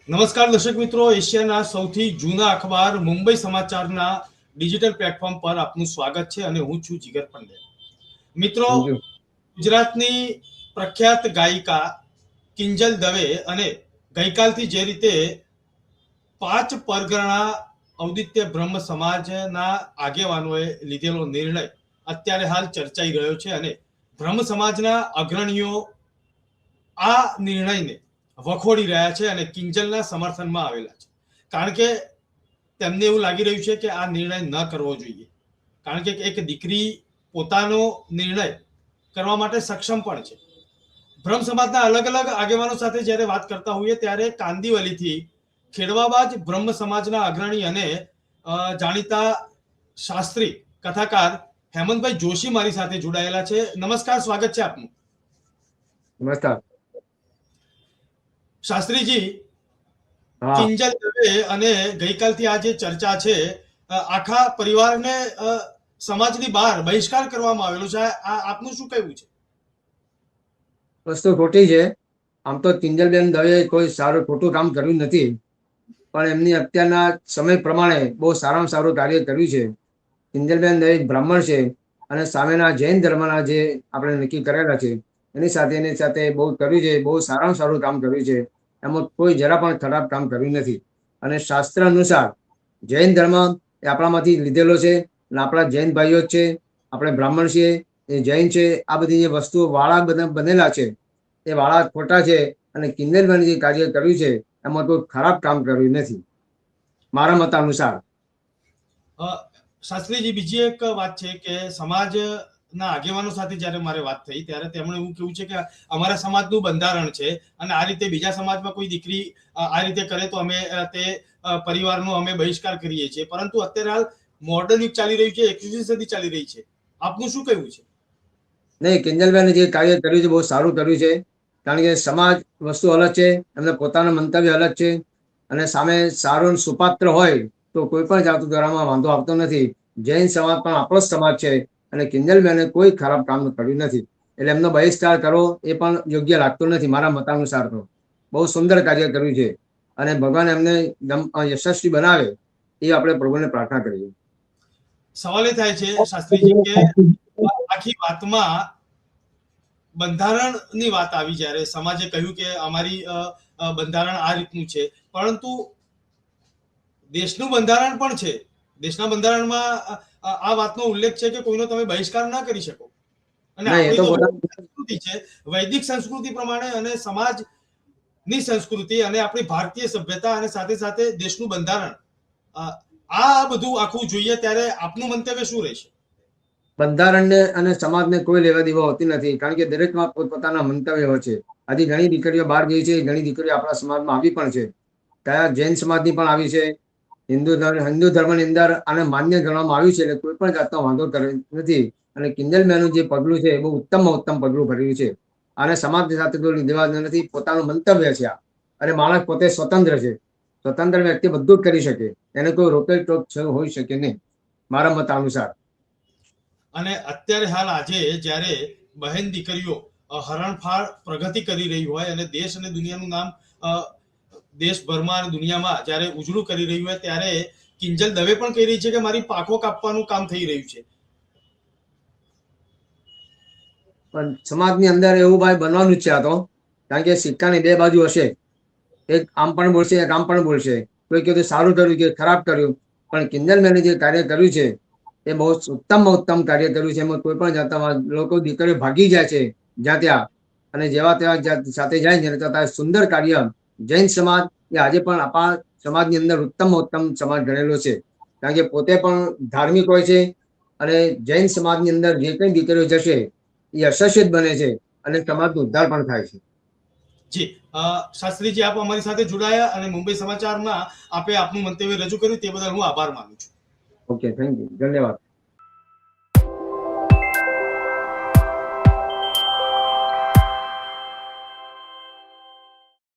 નમસ્કાર દર્શક મિત્રો, એશિયાના સૌથી જૂના અખબાર મુંબઈ સમાચારના ડિજિટલ પ્લેટફોર્મ પર આપનું સ્વાગત છે અને હું છું જીગર પંડ્યા. મિત્રો, ગુજરાતની પ્રખ્યાત ગાયિકા કિંજલ દવે અને ગઈકાલથી જે રીતે 5 પરગણા ઔદિત્ય બ્રહ્મ સમાજના આગેવાનોએ લીધેલો નિર્ણય અત્યારે હાલ ચર્ચાઈ રહ્યો છે અને બ્રહ્મ સમાજના અગ્રણીઓ આ નિર્ણયને વખોડી રહ્યા છે અને કિંજલના સમર્થનમાં આવેલા છે. કારણ કે તેમને એવું લાગી રહ્યું છે કે આ નિર્ણય ન કરવો જોઈએ, કારણ કે એક દીકરી પોતાનો નિર્ણય કરવા માટે સક્ષમ પણ છે. બ્રહ્મ સમાજના અલગ અલગ આગેવાનો સાથે જ્યારે વાત કરતા હોઈએ ત્યારે કાંદીવલીથી ખેડવાબાજ બ્રહ્મ સમાજના અગ્રણી અને જાણીતા શાસ્ત્રી કથાકાર હેમંતભાઈ જોશી મારી સાથે જોડાયેલા છે. નમસ્કાર, સ્વાગત છે આપનું. નમસ્કાર શાસ્ત્રીજી, કિંજલ દવે અને ગઈકાલથી આ જે ચર્ચા છે, આખા પરિવારને સમાજની બહાર બહિષ્કાર કરવામાં આવેલો છે. આપનું શું કહેવું છે? વસ્તુ ખોટી છે. આમ તો કિંજલબેન દવે કોઈ સારું ખોટું કામ કર્યું નથી, પણ એમની અત્યારના સમય પ્રમાણે બહુ સારામાં સારું કાર્ય કર્યું છે. કિંજલબેન દવે બ્રાહ્મણ છે અને સામેના જૈન ધર્મના જે આપણે નક્કી કરેલા છે એની સાથે બહુ કર્યું છે. બહુ સારામાં સારું કામ કર્યું છે. એમાં કોઈ જરા પણ ખરાબ કામ કર્યું નથી. અને શાસ્ત્ર અનુસાર જૈન ધર્મ એ આપણામાંથી લીધેલો છે અને આપણા જૈન ભાઈઓ જ છે. આપણે બ્રાહ્મણ છીએ, એ જૈન છે. આ બધી જે વસ્તુઓ વાળા બધા બનેલા છે એ વાળા ખોટા છે. અને કિંજલબેન જે કાર્ય કર્યું છે એમાં કોઈ ખરાબ કામ કર્યું નથી મારા મત અનુસાર. શાસ્ત્રીજી, બીજી એક વાત છે કે સમાજના આગેવાનો સાથે જ્યારે મારે વાત થઈ ત્યારે તેમણે એવું કહ્યું છે કે અમારા સમાજનું બંધારણ છે અને આ રીતે બીજા સમાજમાં કોઈ દીકરી આ રીતે કરે તો અમે તે પરિવારનો અમે બહિષ્કાર કરીએ છીએ. પરંતુ અત્યારે હાલ મોડર્ન યુગ ચાલી રહ્યું છે, 21મી સદી ચાલી રહી છે. આપનું શું કહેવું છે? નહીં, કિંજલબેને જે કાર્ય કર્યું છે બહુ સારું કર્યું છે. કારણ કે સમાજ વસ્તુ અલગ છે, એમને પોતાનું મંતવ્ય અલગ છે અને સામે સારું સુપાત્ર હોય તો કોઈ પણ જાતનું કરવામાં વાંધો આવતો નથી. જૈન સમાજ પણ આપણો જ સમાજ છે અને કિંજલબેને કોઈ ખરાબ કામ કર્યું નથી, એટલે એમનો બહિષ્કાર કરવો એ પણ યોગ્ય લાગતો નથી મારા મતાનુસાર. તો બહુ સુંદર કાર્ય કર્યું છે અને ભગવાન એમને યશસ્વી બનાવે એ આપણે પ્રભુને પ્રાર્થના કરીએ. સવાલ એ થાય છે શાસ્ત્રીજી કે આખી વાતમાં બંધારણની વાત આવી, જ્યારે સમાજે કહ્યું કે અમારી બંધારણ આ રીતનું છે, પરંતુ દેશનું બંધારણ પણ છે. દેશના બંધારણમાં આ વાતનો ઉલ્લેખ છે કે કોઈનો તમે બહિષ્કાર ના કરી શકો. અને આપણી તો સંસ્કૃતિ છે, વૈદિક સંસ્કૃતિ પ્રમાણે અને સમાજની સંસ્કૃતિ અને આપણી ભારતીય સભ્યતા અને સાથે સાથે દેશનું બંધારણ, આ બધું આખું જોઈએ ત્યારે આપનું મંતવ્ય શું રહેશે? બંધારણને અને સમાજને કોઈ લેવા દેવા હોતી નથી, કારણ કે દરેકમાં પોતપોતાના મંતવ્ય હોય છે. આજે ઘણી દીકરીઓ બહાર ગઈ છે, ઘણી દીકરીઓ આપણા સમાજમાં આવી પણ છે. કયા જૈન સમાજની પણ આવી છે. હિન્દુ ધર્મની અંદર આને માન્ય ગણવામાં આવ્યું છે, એટલે કોઈ પણ જાતનો વાંધો કરે નથી. અને કિંજલબેનનું જે પગલું છે એ બહુ ઉત્તમમાં ઉત્તમ પગલું ભર્યું છે. આને સમાજ સાથે કોઈ લેવા નથી, પોતાનું મંતવ્ય છે આ. અને માણસ પોતે સ્વતંત્ર છે. સ્વતંત્ર વ્યક્તિ બધું જ કરી શકે, એને કોઈ રોકેલ ટોક હોઈ શકે નહીં મારા મત અનુસાર. અને અત્યારે હાલ આજે જ્યારે બહેન દીકરીઓ હરણફાળ પ્રગતિ કરી રહી હોય અને દેશ અને દુનિયાનું નામ દેશભરમાં અને દુનિયામાં જ્યારે ઉજળું કરી રહ્યું હોય ત્યારે કિંજલ દવે પણ કહી રહી છે કે મારી પાંખો કાપવાનું કામ થઈ રહ્યું છે. પણ સમાજની અંદર એવું ભાઈ બનવાનું જ છે આ તો, કારણ કે સિક્કાની બે બાજુ હશે. એક આમ પણ બોલશે, એક આમ પણ બોલશે. કોઈ કીધું સારું કર્યું કે ખરાબ કર્યું, પણ કિંજલબેને જે કાર્ય કર્યું છે એ બહુ ઉત્તમમાં ઉત્તમ કાર્ય કર્યું છે. એમાં કોઈ પણ જાતના લોકો દીકરીઓ ભાગી જાય છે જ્યાં ત્યાં, અને જેવા તેવા સાથે જાય છે છતાં સુંદર કાર્ય જૈન સમાજ એ આજે પણ આપણા સમાજની અંદર ઉત્તમમાં ઉત્તમ સમાજ ગણેલો છે. કારણ કે પોતે પણ ધાર્મિક હોય છે અને જૈન સમાજની અંદર જે કઈ દીકરીઓ જશે એ યશસ્વી જ બને છે અને સમાજનો ઉદ્ધાર પણ થાય છે. જી શાસ્ત્રીજી, આપ અમારી સાથે જોડાયા અને મુંબઈ સમાચારમાં આપે આપનું મંતવ્ય રજૂ કર્યું તે બદલ હું આભાર માનું છું. ઓકે, થેન્ક યુ, ધન્યવાદ.